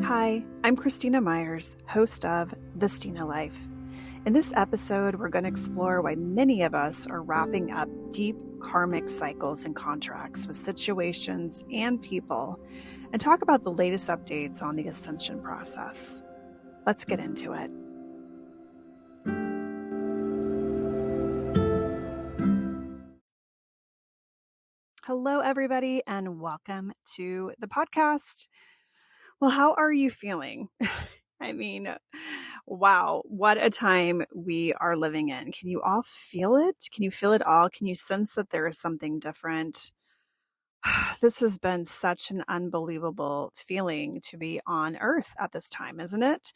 Hi, I'm Christina Myers, host of The Stina Life. In this episode, we're going to explore why many of us are wrapping up deep karmic cycles and contracts with situations and people, and talk about the latest updates on the Ascension process. Let's get into it. Hello, everybody, and welcome to the podcast. Well, how are you feeling? I mean, wow, what a time we are living in. Can you all feel it? Can you feel it all? Can you sense that there is something different? This has been such an unbelievable feeling to be on Earth at this time, isn't it?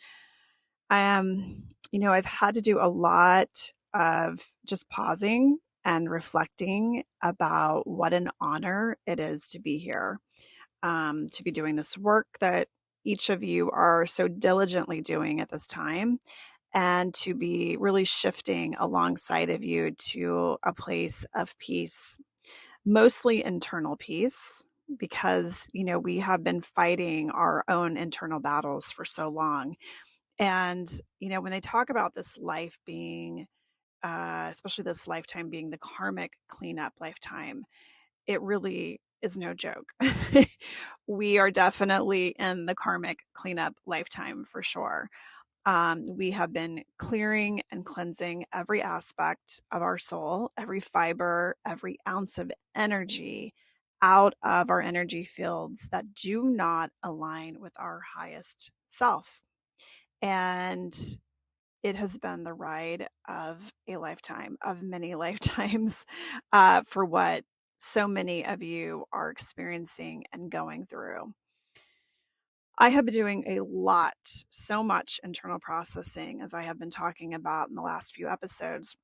I've had to do a lot of just pausing and reflecting about what an honor it is to be here, to be doing this work that each of you are so diligently doing at this time, and to be really shifting alongside of you to a place of peace, mostly internal peace, because, we have been fighting our own internal battles for so long. And, when they talk about this life being, especially this lifetime being the karmic cleanup lifetime, it really is no joke. We are definitely in the karmic cleanup lifetime for sure. We have been clearing and cleansing every aspect of our soul, every fiber, every ounce of energy out of our energy fields that do not align with our highest self. And it has been the ride of a lifetime, of many lifetimes, for what so many of you are experiencing and going through. I have been doing a lot, so much internal processing, as I have been talking about in the last few episodes.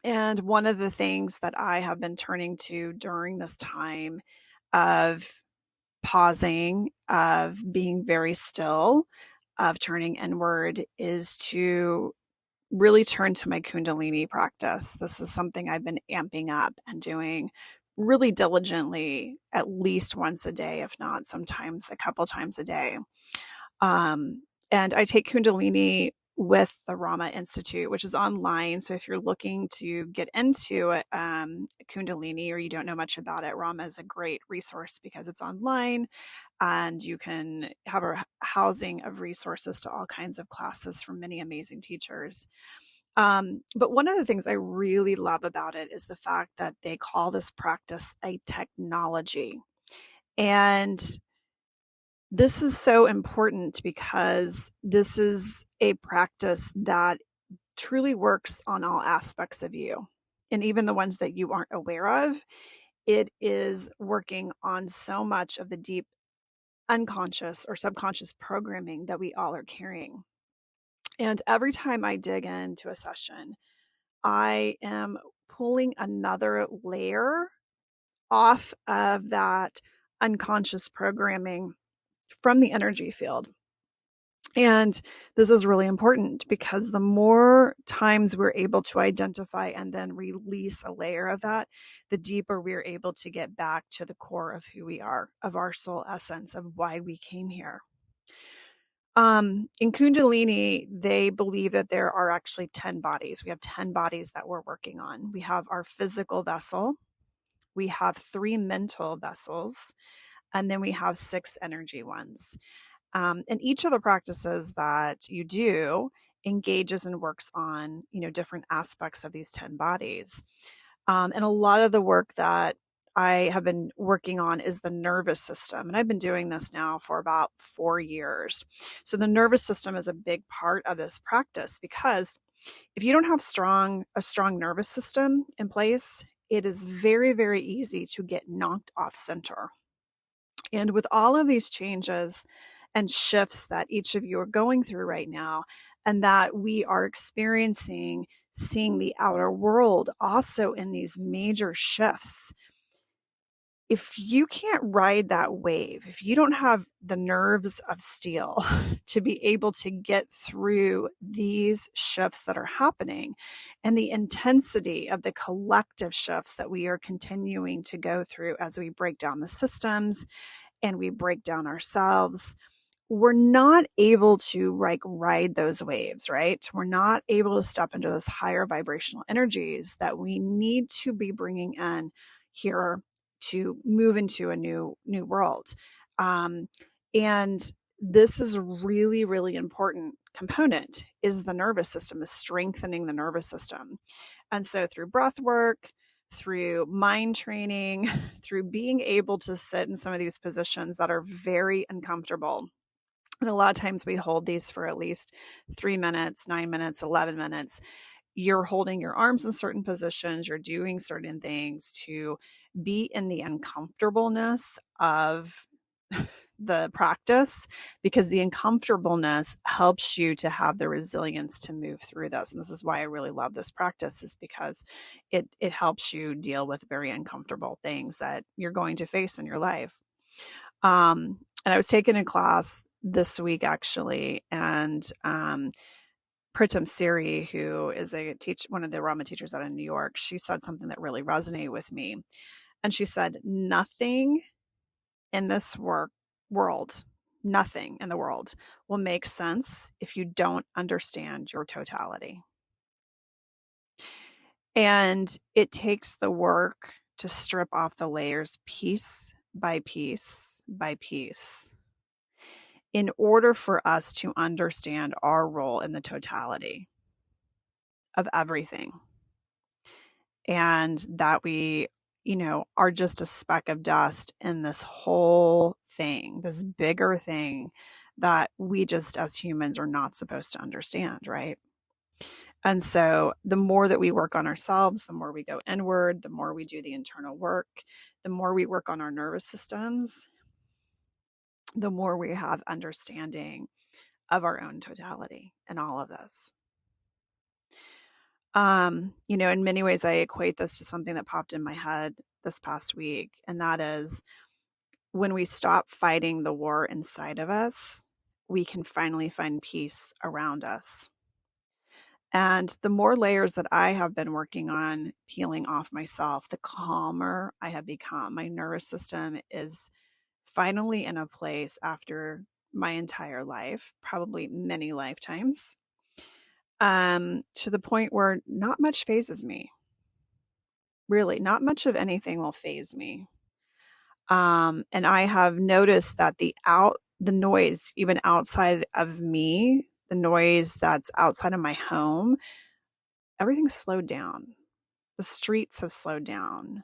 And one of the things that I have been turning to during this time of pausing, of being very still, of turning inward, is to really turn to my kundalini practice. This is something I've been amping up and doing really diligently at least once a day, if not sometimes a couple times a day. And I take kundalini with the Rama Institute, which is online. So if you're looking to get into kundalini, or you don't know much about it, Rama is a great resource because it's online and you can have a housing of resources to all kinds of classes from many amazing teachers. But one of the things I really love about it is the fact that they call this practice a technology. And this is so important because this is a practice that truly works on all aspects of you. And even the ones that you aren't aware of, it is working on so much of the deep unconscious or subconscious programming that we all are carrying. And every time I dig into a session, I am pulling another layer off of that unconscious programming from the energy field. And this is really important because the more times we're able to identify and then release a layer of that, the deeper we're able to get back to the core of who we are, of our soul essence, of why we came here. In Kundalini, they believe that there are actually 10 bodies. We have 10 bodies that we're working on. We have our physical vessel, we have 3 mental vessels, and then we have 6 energy ones. And each of the practices that you do engages and works on, different aspects of these 10 bodies. And a lot of the work that I have been working on is the nervous system. And I've been doing this now for about 4 years. So the nervous system is a big part of this practice because if you don't have a strong nervous system in place, it is very, very easy to get knocked off center. And with all of these changes and shifts that each of you are going through right now, and that we are experiencing, seeing the outer world also in these major shifts, if you can't ride that wave, if you don't have the nerves of steel to be able to get through these shifts that are happening and the intensity of the collective shifts that we are continuing to go through as we break down the systems and we break down ourselves, we're not able to like ride those waves, right? We're not able to step into those higher vibrational energies that we need to be bringing in here to move into a new world. And this is really, really important component is the nervous system, is strengthening the nervous system. And so through breath work, through mind training, through being able to sit in some of these positions that are very uncomfortable. And a lot of times we hold these for at least 3 minutes, 9 minutes, 11 minutes. You're holding your arms in certain positions, you're doing certain things to be in the uncomfortableness of the practice, because the uncomfortableness helps you to have the resilience to move through this. And this is why I really love this practice, is because it helps you deal with very uncomfortable things that you're going to face in your life. And I was taking a class this week actually, and Pritam Siri, who is one of the Rama teachers out of New York, she said something that really resonated with me. And she said, nothing in this world, nothing in the world will make sense if you don't understand your totality. And it takes the work to strip off the layers piece by piece by piece in order for us to understand our role in the totality of everything. And that we, are just a speck of dust in this whole thing, this bigger thing that we just as humans are not supposed to understand, right? And so the more that we work on ourselves, the more we go inward, the more we do the internal work, the more we work on our nervous systems, the more we have understanding of our own totality in all of this. In many ways, I equate this to something that popped in my head this past week, and that is when we stop fighting the war inside of us, we can finally find peace around us. And the more layers that I have been working on peeling off myself, the calmer I have become. My nervous system is finally in a place after my entire life, probably many lifetimes, to the point where not much phases me. Really, not much of anything will faze me. And I have noticed that the noise, even outside of me, the noise that's outside of my home, everything's slowed down. The streets have slowed down.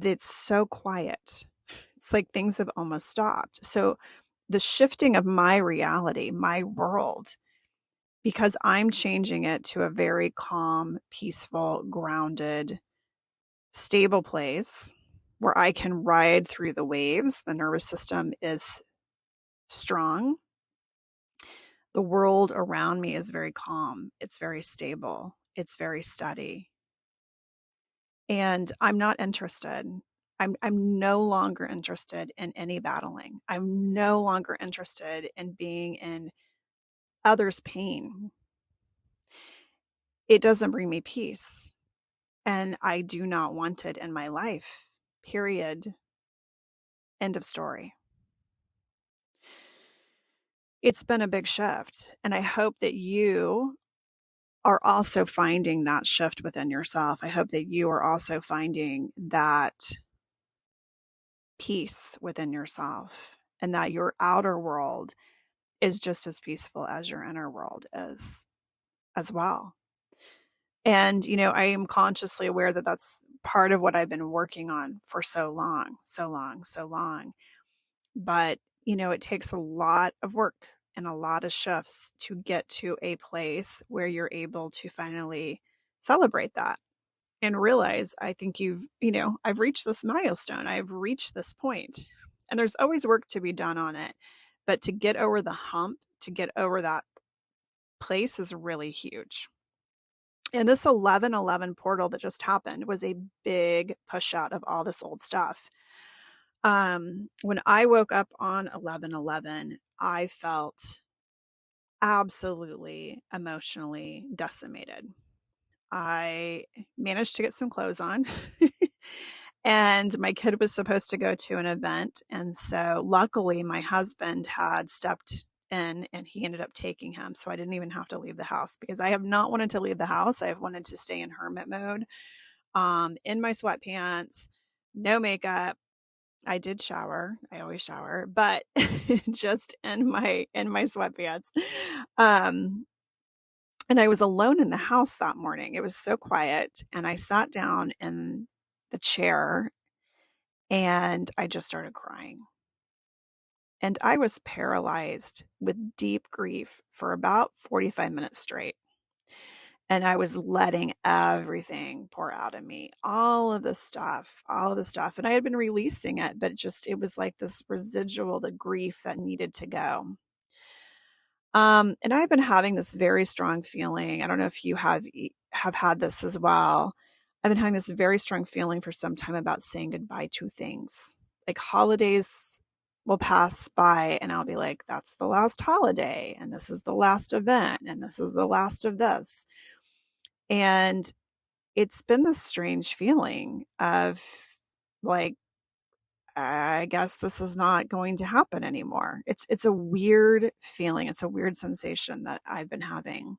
It's so quiet. It's like things have almost stopped. So the shifting of my reality, my world, because I'm changing it to a very calm, peaceful, grounded, stable place where I can ride through the waves. The nervous system is strong. The world around me is very calm. It's very stable. It's very steady. And I'm not interested. I'm no longer interested in any battling. I'm no longer interested in being in others' pain. It doesn't bring me peace. And I do not want it in my life. Period. End of story. It's been a big shift. And I hope that you are also finding that shift within yourself. I hope that you are also finding that peace within yourself, and that your outer world is just as peaceful as your inner world is as well. And, I am consciously aware that that's part of what I've been working on for so long. But, it takes a lot of work and a lot of shifts to get to a place where you're able to finally celebrate that and realize, I think I've reached this milestone. I've reached this point, and there's always work to be done on it. But to get over the hump, to get over that place is really huge. And this 11/11 portal that just happened was a big push out of all this old stuff. When I woke up on 11/11, I felt absolutely emotionally decimated. I managed to get some clothes on And my kid was supposed to go to an event. And so luckily my husband had stepped in and he ended up taking him. So I didn't even have to leave the house because I have not wanted to leave the house. I have wanted to stay in hermit mode, in my sweatpants, no makeup. I did shower. I always shower, but just in my sweatpants. Um, and I was alone in the house that morning. It was so quiet. And I sat down in the chair and I just started crying. And I was paralyzed with deep grief for about 45 minutes straight. And I was letting everything pour out of me, all of the stuff, all of the stuff. And I had been releasing it, but it was like this residual, the grief that needed to go. And I've been having this very strong feeling. I don't know if you have had this as well. I've been having this very strong feeling for some time about saying goodbye to things. Like holidays will pass by and I'll be like, that's the last holiday, and this is the last event, and this is the last of this. And it's been this strange feeling of like, I guess this is not going to happen anymore. It's a weird feeling. It's a weird sensation that I've been having.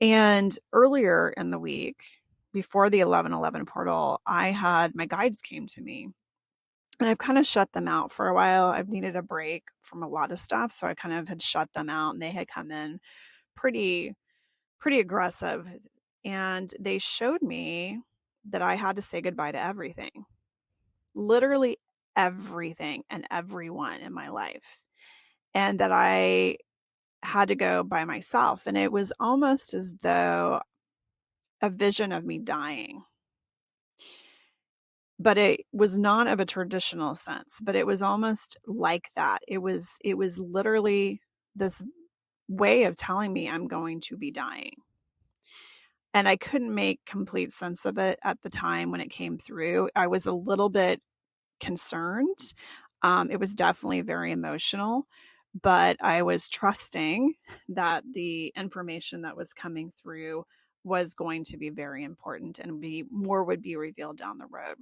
And earlier in the week, before the 11:11 portal, I had my guides came to me. And I've kind of shut them out for a while. I've needed a break from a lot of stuff, so I kind of had shut them out, and they had come in pretty aggressive. And they showed me that I had to say goodbye to everything. Literally everything and everyone in my life. And that I had to go by myself. And it was almost as though a vision of me dying. But it was not of a traditional sense, but it was almost like that. It was literally this way of telling me I'm going to be dying. And I couldn't make complete sense of it at the time when it came through. I was a little bit concerned. It was definitely very emotional, but I was trusting that the information that was coming through was going to be very important, and more would be revealed down the road.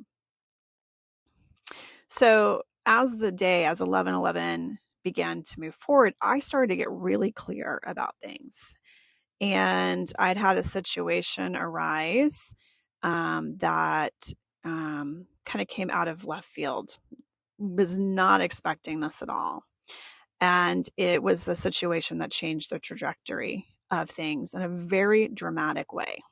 So as 11:11 began to move forward, I started to get really clear about things. And I'd had a situation arise that kind of came out of left field. Was not expecting this at all. And it was a situation that changed the trajectory of things in a very dramatic way.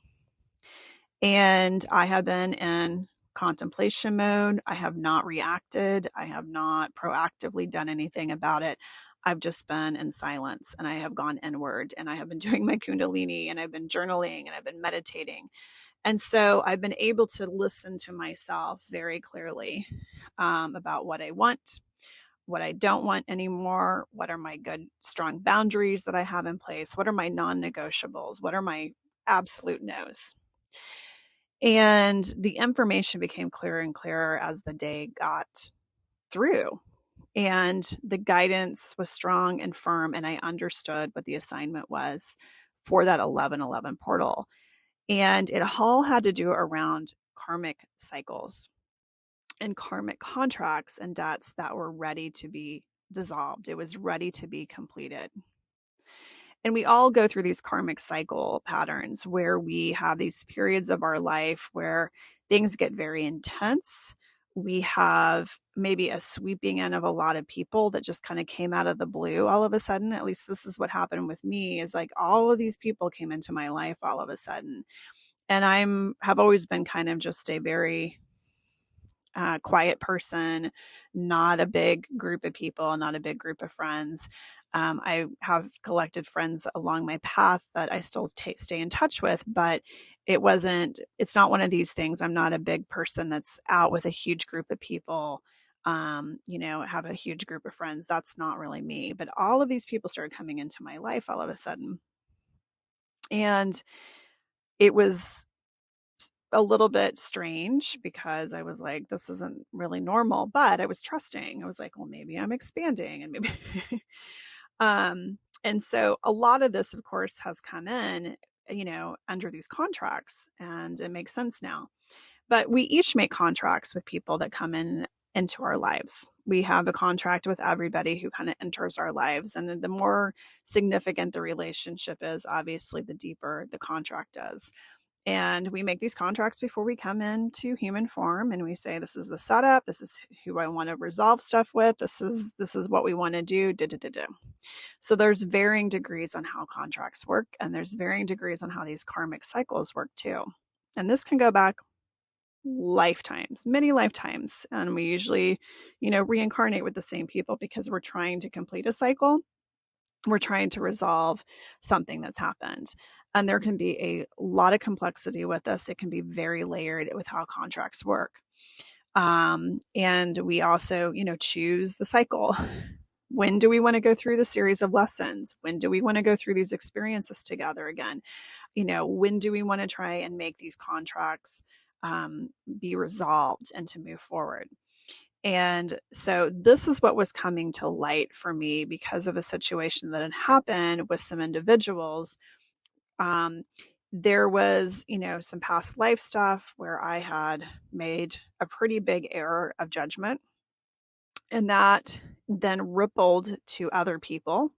And I have been in contemplation mode. I have not reacted. I have not proactively done anything about it. I've just been in silence, and I have gone inward, and I have been doing my kundalini, and I've been journaling, and I've been meditating. And so I've been able to listen to myself very clearly about what I want, what I don't want anymore, what are my good, strong boundaries that I have in place, what are my non-negotiables, what are my absolute no's. And the information became clearer and clearer as the day got through. And the guidance was strong and firm, and I understood what the assignment was for that 11:11 portal. And it all had to do around karmic cycles and karmic contracts and debts that were ready to be dissolved. It was ready to be completed. And we all go through these karmic cycle patterns where we have these periods of our life where things get very intense. We have maybe a sweeping in of a lot of people that just kind of came out of the blue all of a sudden. At least this is what happened with me, is like all of these people came into my life all of a sudden. And have always been kind of just a very quiet person, not a big group of people, not a big group of friends. I have collected friends along my path that I still stay in touch with, but it's not one of these things. I'm not a big person that's out with a huge group of people, have a huge group of friends. That's not really me. But all of these people started coming into my life all of a sudden. And it was a little bit strange because I was like, this isn't really normal, but I was trusting. I was like, well, maybe I'm expanding, and maybe, and so a lot of this, of course, has come in, under these contracts, and it makes sense now. But we each make contracts with people that come into our lives. We have a contract with everybody who kind of enters our lives. And the more significant the relationship is, obviously, the deeper the contract is. And we make these contracts before we come into human form, and we say, this is the setup, this is who I want to resolve stuff with, this is what we want to do. So there's varying degrees on how contracts work, and there's varying degrees on how these karmic cycles work too. And this can go back lifetimes, many lifetimes. And we usually, reincarnate with the same people because we're trying to complete a cycle. We're trying to resolve something that's happened. And there can be a lot of complexity with this. It can be very layered with how contracts work. And we also, choose the cycle. When do we want to go through the series of lessons? When do we want to go through these experiences together again? When do we want to try and make these contracts be resolved and to move forward? And so this is what was coming to light for me because of a situation that had happened with some individuals. There was, some past life stuff where I had made a pretty big error of judgment, and that then rippled to other people.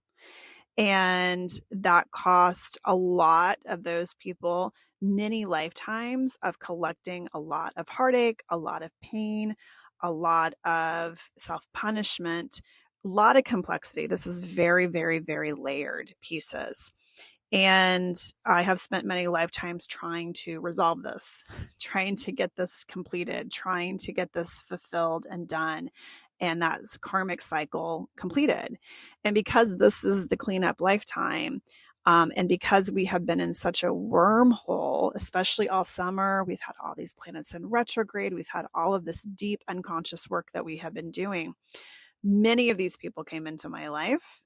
And that cost a lot of those people many lifetimes of collecting a lot of heartache, a lot of pain, a lot of self-punishment, a lot of complexity. This is very, very, very layered pieces. And I have spent many lifetimes trying to resolve this, trying to get this completed, trying to get this fulfilled and done. And that's karmic cycle completed. And because this is the cleanup lifetime, and because we have been in such a wormhole, especially all summer, we've had all these planets in retrograde, we've had all of this deep unconscious work that we have been doing. Many of these people came into my life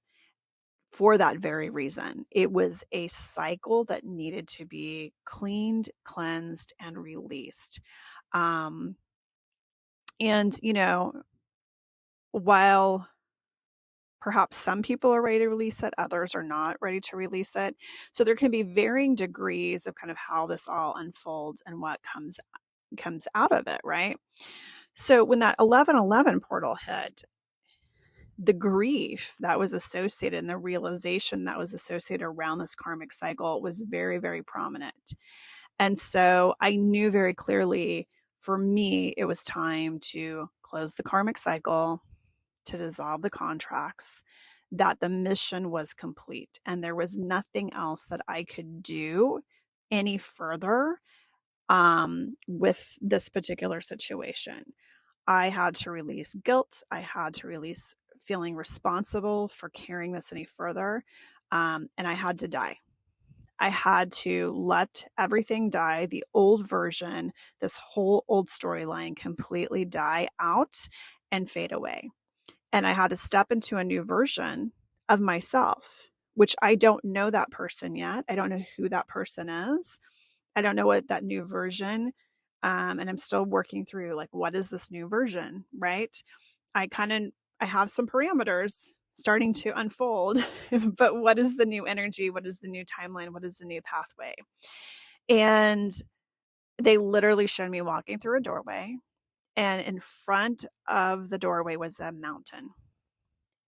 for that very reason. It was a cycle that needed to be cleaned, cleansed, and released. And, while perhaps some people are ready to release it, others are not ready to release it. So there can be varying degrees of kind of how this all unfolds and what comes out of it, right? So when that 1111 portal hit, the grief that was associated and the realization that was associated around this karmic cycle was very, very prominent. And so I knew very clearly, for me, it was time to close the karmic cycle, to dissolve the contracts, that the mission was complete. And there was nothing else that I could do any further with this particular situation. I had to release guilt. I had to release feeling responsible for carrying this any further. And I had to die. I had to let everything die, the old version, this whole old storyline completely die out and fade away. And I had to step into a new version of myself, which I don't know that person yet. I don't know who that person is. I don't know what that new version, and I'm still working through, like, what is this new version, right? I have some parameters starting to unfold, but what is the new energy? What is the new timeline? What is the new pathway? And they literally showed me walking through a doorway, and in front of the doorway was a mountain,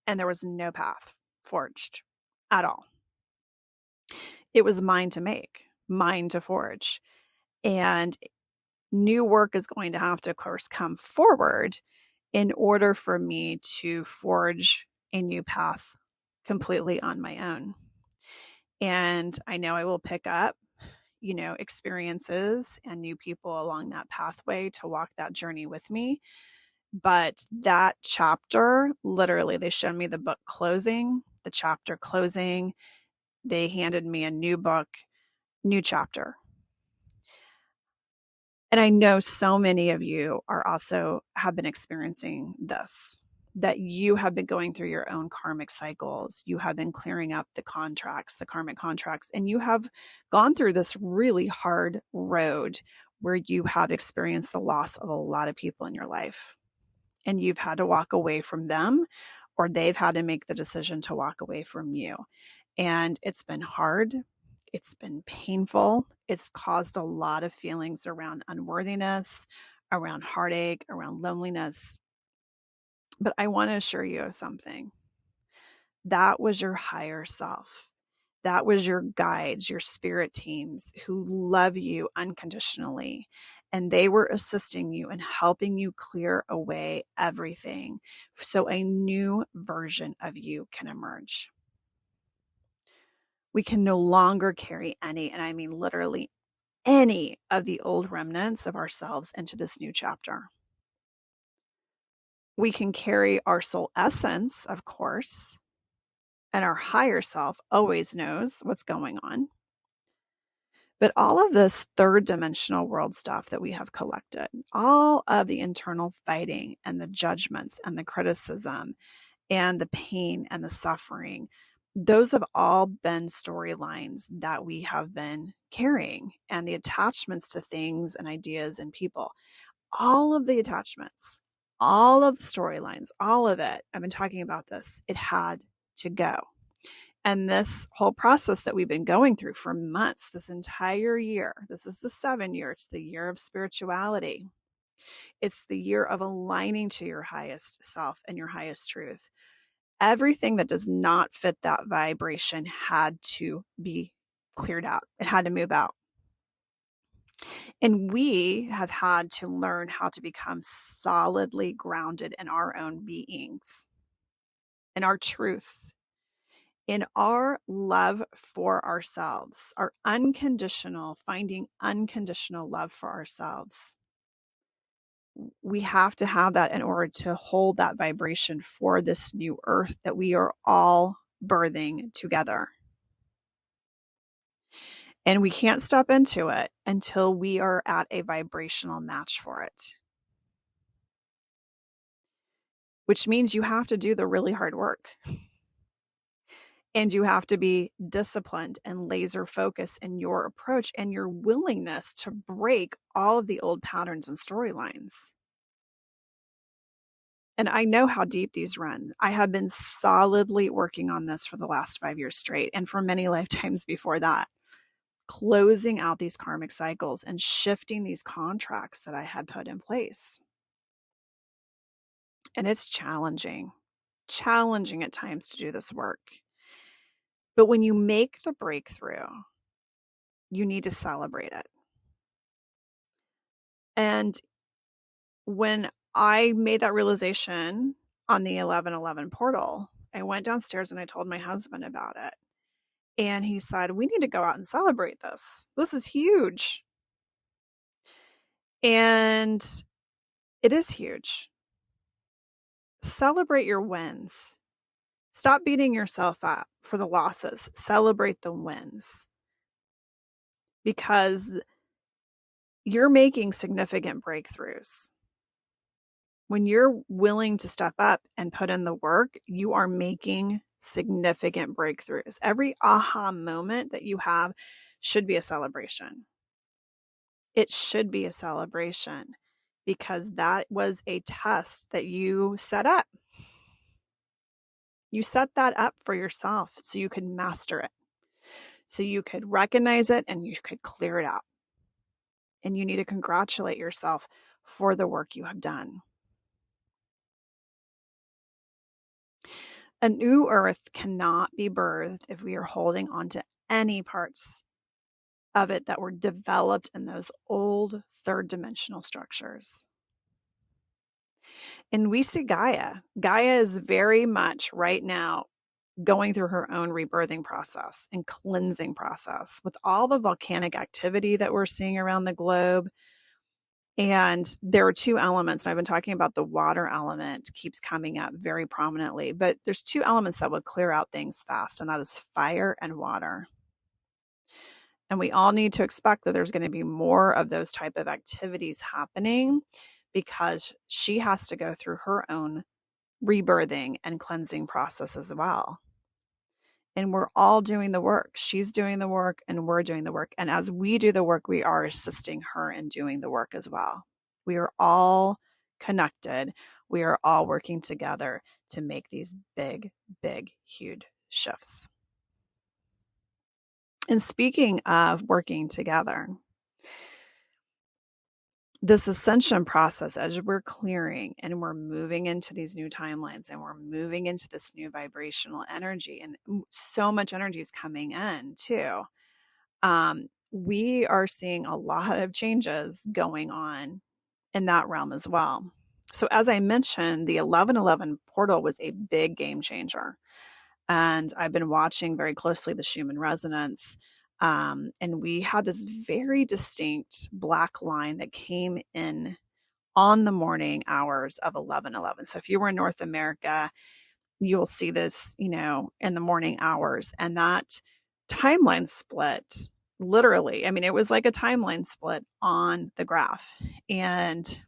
and there was no path forged at all. It was mine to make, mine to forge. And new work is going to have to, of course, come forward in order for me to forge a new path completely on my own. And I know I will pick up, experiences and new people along that pathway to walk that journey with me. But that chapter, literally, they showed me the book closing, the chapter closing. They handed me a new book, new chapter. And I know so many of you have been experiencing this, that you have been going through your own karmic cycles. You have been clearing up the contracts, the karmic contracts, and you have gone through this really hard road where you have experienced the loss of a lot of people in your life. And you've had to walk away from them, or they've had to make the decision to walk away from you. And it's been hard. It's been painful. It's caused a lot of feelings around unworthiness, around heartache, around loneliness. But I want to assure you of something. That was your higher self. That was your guides, your spirit teams who love you unconditionally. And they were assisting you and helping you clear away everything so a new version of you can emerge. We can no longer carry any, and I mean literally any, of the old remnants of ourselves into this new chapter. We can carry our soul essence, of course, and our higher self always knows what's going on. But all of this third dimensional world stuff that we have collected, all of the internal fighting and the judgments and the criticism and the pain and the suffering, those have all been storylines that we have been carrying, and the attachments to things and ideas and people, all of the attachments, all of the storylines, all of it. I've been talking about this. It had to go. And this whole process that we've been going through for months, this entire year, this is the 7 year, it's the year of spirituality. It's the year of aligning to your highest self and your highest truth. Everything that does not fit that vibration had to be cleared out. It had to move out. And we have had to learn how to become solidly grounded in our own beings, in our truth, in our love for ourselves, our finding unconditional love for ourselves. We have to have that in order to hold that vibration for this new earth that we are all birthing together. And we can't step into it until we are at a vibrational match for it. Which means you have to do the really hard work. And you have to be disciplined and laser focused in your approach and your willingness to break all of the old patterns and storylines. And I know how deep these run. I have been solidly working on this for the last 5 years straight, and for many lifetimes before that, closing out these karmic cycles and shifting these contracts that I had put in place. And it's challenging at times to do this work. But when you make the breakthrough, you need to celebrate it. And when I made that realization on the 1111 portal, I went downstairs and I told my husband about it. And he said, we need to go out and celebrate this. This is huge. And it is huge. Celebrate your wins. Stop beating yourself up for the losses. Celebrate the wins. Because you're making significant breakthroughs. When you're willing to step up and put in the work, you are making significant breakthroughs. Every aha moment that you have should be a celebration. It should be a celebration because that was a test that you set up. You set that up for yourself so you could master it, so you could recognize it and you could clear it out. And you need to congratulate yourself for the work you have done. A new earth cannot be birthed if we are holding on to any parts of it that were developed in those old third dimensional structures. And we see Gaia. Gaia is very much right now going through her own rebirthing process and cleansing process with all the volcanic activity that we're seeing around the globe. And there are two elements. I've been talking about the water element keeps coming up very prominently, but there's two elements that would clear out things fast, and that is fire and water. And we all need to expect that there's going to be more of those type of activities happening because she has to go through her own rebirthing and cleansing process as well. And we're all doing the work. She's doing the work and we're doing the work. And as we do the work, we are assisting her in doing the work as well. We are all connected. We are all working together to make these big, big, huge shifts. And speaking of working together, this ascension process, as we're clearing and we're moving into these new timelines and we're moving into this new vibrational energy, and so much energy is coming in too. We are seeing a lot of changes going on in that realm as well. So, as I mentioned, the 1111 portal was a big game changer. And I've been watching very closely the Schumann resonance. And we had this very distinct black line that came in on the morning hours of 1111. So, if you were in North America, you will see this, in the morning hours. And that timeline split, literally, I mean, it was like a timeline split on the graph. And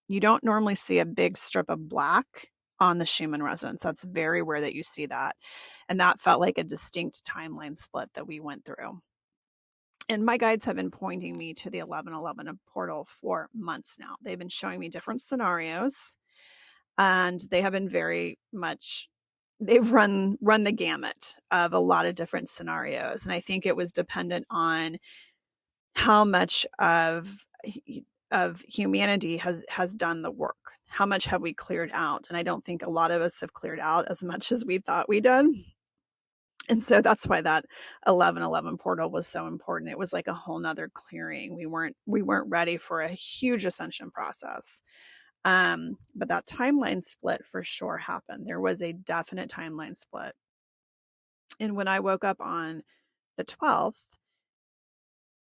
you don't normally see a big strip of black on the Schumann resonance. That's very rare that you see that. And that felt like a distinct timeline split that we went through. And my guides have been pointing me to the 1111 portal for months now. They've been showing me different scenarios, and they have been very much, they've run the gamut of a lot of different scenarios. And I think it was dependent on how much of humanity has done the work. How much have we cleared out? And I don't think a lot of us have cleared out as much as we thought we did. And so that's why that 1111 portal was so important. It was like a whole nother clearing. We weren't ready for a huge ascension process. But that timeline split for sure happened. There was a definite timeline split. And when I woke up on the 12th,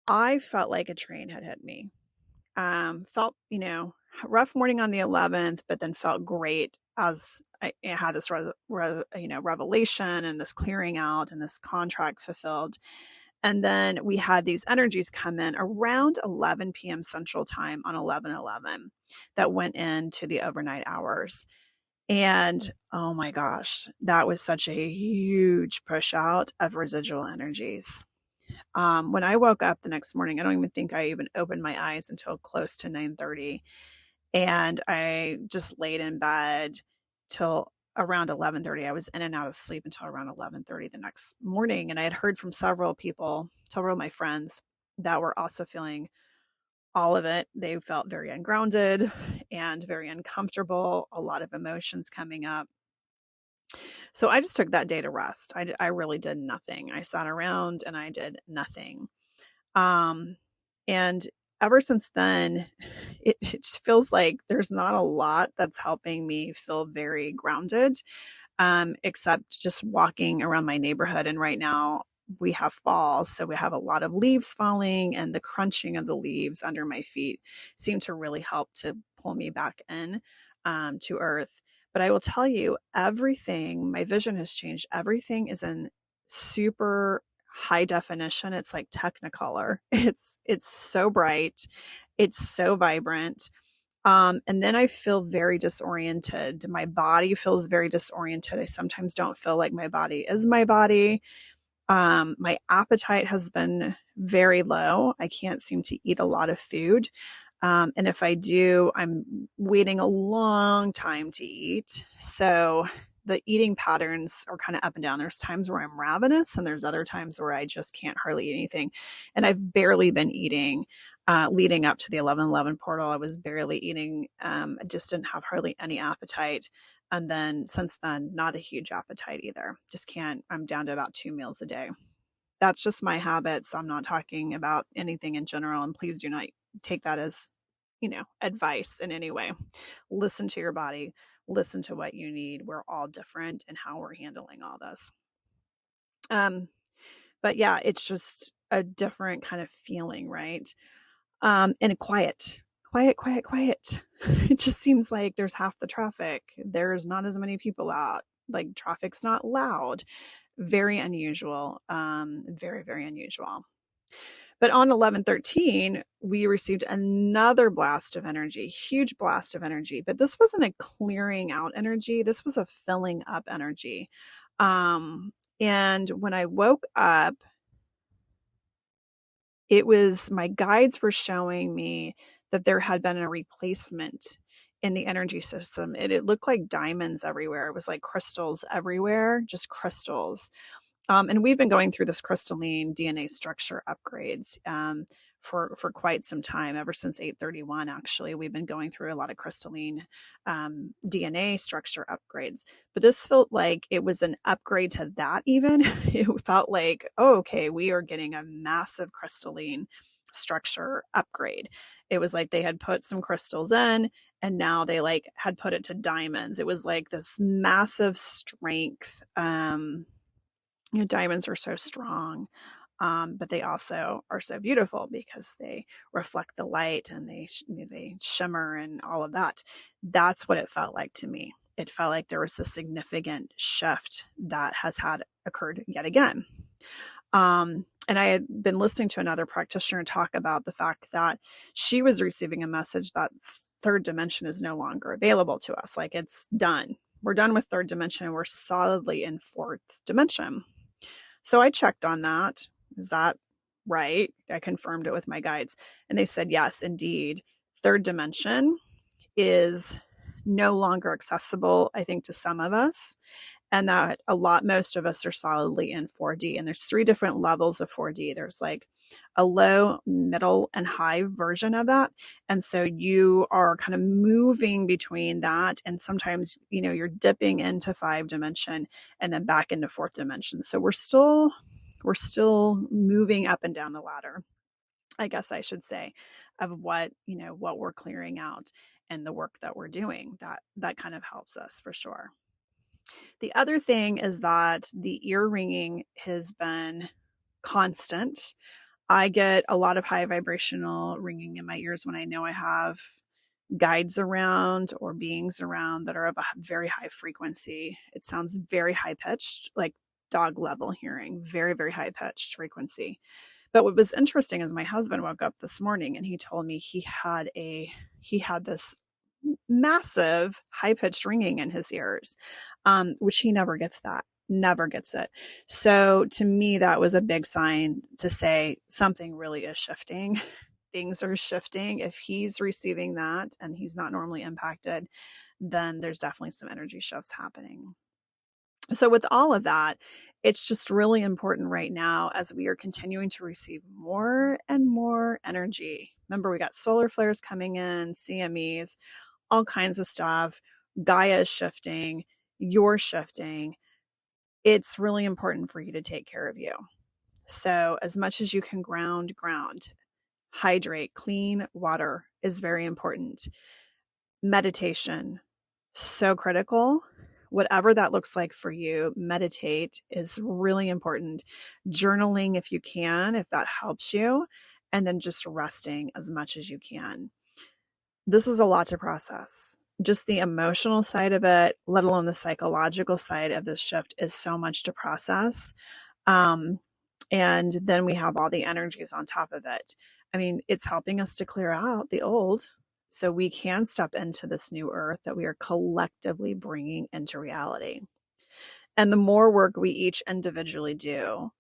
I felt like a train had hit me. Felt, rough morning on the 11th, but then felt great as I had this, revelation and this clearing out and this contract fulfilled. And then we had these energies come in around 11 p.m. Central Time on 11/11 that went into the overnight hours. And oh my gosh, that was such a huge push out of residual energies. When I woke up the next morning, I don't even think I even opened my eyes until close to 9:30. And I just laid in bed till around 11:30. I was in and out of sleep until around 11:30 the next morning. And I had heard from several of my friends that were also feeling all of it. They felt very ungrounded and very uncomfortable, a lot of emotions coming up. So I just took that day to rest. I really did nothing. I sat around and I did nothing. And ever since then, it just feels like there's not a lot that's helping me feel very grounded, except just walking around my neighborhood. And right now we have fall, so we have a lot of leaves falling, and the crunching of the leaves under my feet seem to really help to pull me back in to earth. But I will tell you, my vision has changed. Everything is in super high definition. It's like Technicolor. It's so bright. It's so vibrant. And then I feel very disoriented. My body feels very disoriented. I sometimes don't feel like my body is my body. My appetite has been very low. I can't seem to eat a lot of food. And if I do, I'm waiting a long time to eat. So the eating patterns are kind of up and down. There's times where I'm ravenous, and there's other times where I just can't hardly eat anything. And I've barely been eating leading up to the 11/11 portal. I was barely eating. I just didn't have hardly any appetite. And then since then, not a huge appetite either. Just can't. I'm down to about 2 meals a day. That's just my habits. I'm not talking about anything in general. And please do not take that as, advice in any way. Listen to your body. Listen to what you need. We're all different in how we're handling all this. But yeah, it's just a different kind of feeling, right? And quiet. It just seems like there's half the traffic. There's not as many people out. Like, traffic's not loud. Very unusual. Very, very unusual. But on 11/13, we received another blast of energy, huge blast of energy. But this wasn't a clearing out energy. This was a filling up energy. And when I woke up, my guides were showing me that there had been a replacement in the energy system. It looked like diamonds everywhere. It was like crystals everywhere, just crystals. And we've been going through this crystalline DNA structure upgrades for quite some time, ever since 831. Actually, we've been going through a lot of crystalline DNA structure upgrades. But this felt like it was an upgrade to that. Even it felt like, oh, okay, we are getting a massive crystalline structure upgrade. It was like they had put some crystals in, and now they like had put it to diamonds. It was like this massive strength. Diamonds are so strong, but they also are so beautiful because they reflect the light and they shimmer and all of that. That's what it felt like to me. It felt like there was a significant shift that has had occurred yet again. And I had been listening to another practitioner talk about the fact that she was receiving a message that third dimension is no longer available to us. Like, it's done. We're done with third dimension. We're solidly in fourth dimension. So I checked on that. Is that right? I confirmed it with my guides. And they said, yes, indeed. Third dimension is no longer accessible, I think, to some of us. And that most of us are solidly in 4D. And there's 3 different levels of 4D. There's like a low, middle, and high version of that. And so you are kind of moving between that. And sometimes, you're dipping into 5 dimension and then back into 4th dimension. So we're still moving up and down the ladder, I guess I should say, of what we're clearing out and the work that we're doing. That kind of helps us for sure. The other thing is that the ear ringing has been constant. I get a lot of high vibrational ringing in my ears when I know I have guides around or beings around that are of a very high frequency. It sounds very high pitched, like dog level hearing, very, very high pitched frequency. But what was interesting is my husband woke up this morning and he told me he had this massive high pitched ringing in his ears, which he never gets it. So to me, that was a big sign to say something really is shifting. Things are shifting. If he's receiving that and he's not normally impacted, then there's definitely some energy shifts happening. So with all of that, it's just really important right now as we are continuing to receive more and more energy. Remember, we got solar flares coming in, CMEs, all kinds of stuff. Gaia is shifting. You're shifting. It's really important for you to take care of you. So as much as you can ground. Hydrate. Clean water is very important. Meditation, so critical. Whatever that looks like for you, meditate is really important. Journaling if you can, if that helps you, and then just resting as much as you can. This is a lot to process. Just the emotional side of it, let alone the psychological side of this shift, is so much to process. And then we have all the energies on top of it. I mean, it's helping us to clear out the old so we can step into this new earth that we are collectively bringing into reality. And the more work we each individually do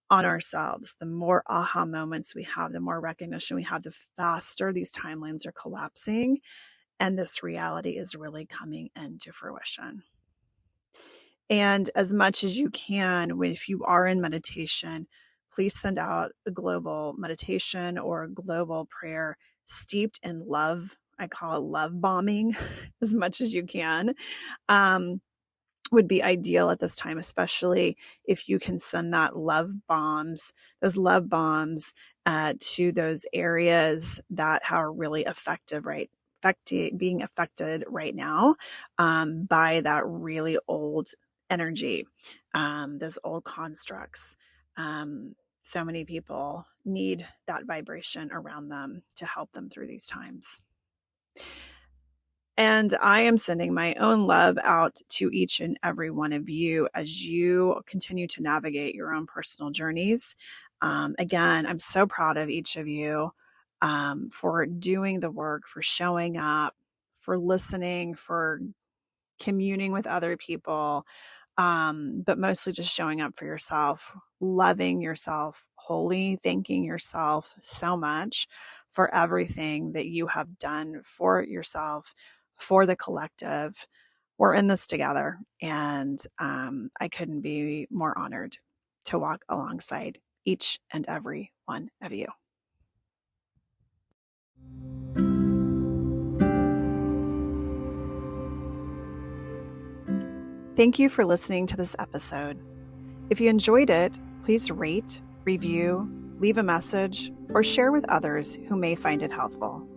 on ourselves, the more aha moments we have, the more recognition we have, the faster these timelines are collapsing and this reality is really coming into fruition. And as much as you can, if you are in meditation, please send out a global meditation or a global prayer steeped in love. I call it love bombing as much as you can. Would be ideal at this time, especially if you can send those love bombs to those areas that are really being affected right now by that really old energy, those old constructs. So many people need that vibration around them to help them through these times. And I am sending my own love out to each and every one of you as you continue to navigate your own personal journeys. Again, I'm so proud of each of you for doing the work, for showing up, for listening, for communing with other people, but mostly just showing up for yourself, loving yourself wholly, thanking yourself so much for everything that you have done for yourself, for the collective. We're in this together, and I couldn't be more honored. to walk alongside each and every one of you. Thank you for listening to this episode. If you enjoyed it, please rate, review, leave a message, or share with others who may find it helpful.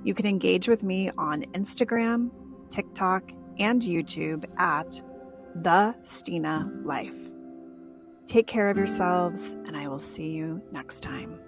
You can engage with me on Instagram, TikTok, and YouTube at The Stina Life. Take care of yourselves, and I will see you next time.